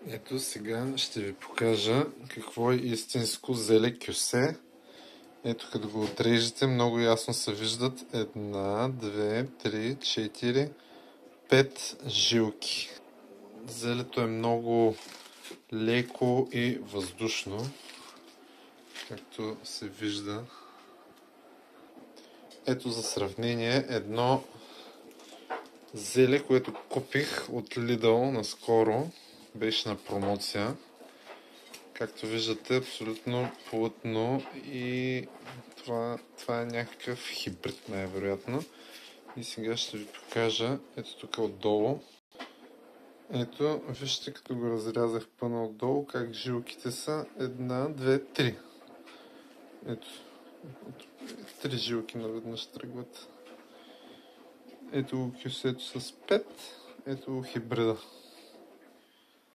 Ето сега ще ви покажа какво е истинско зеле кюсе. Ето като го отрежете, много ясно се виждат 1, 2, 3, 4, 5 жилки. Зелето е много леко и въздушно, както се вижда. Ето за сравнение едно зеле, което купих от Lidl наскоро. Беше на промоция. Както виждате, абсолютно плътно и това е някакъв хибрид най-вероятно. И сега ще ви покажа, ето тук отдолу. Ето, вижте като го разрязах пъна отдолу, как жилките са. 1, 2, 3. Ето, 3 жилки наведнъж тръгват. Ето го кюсето с 5. Ето го хибрида.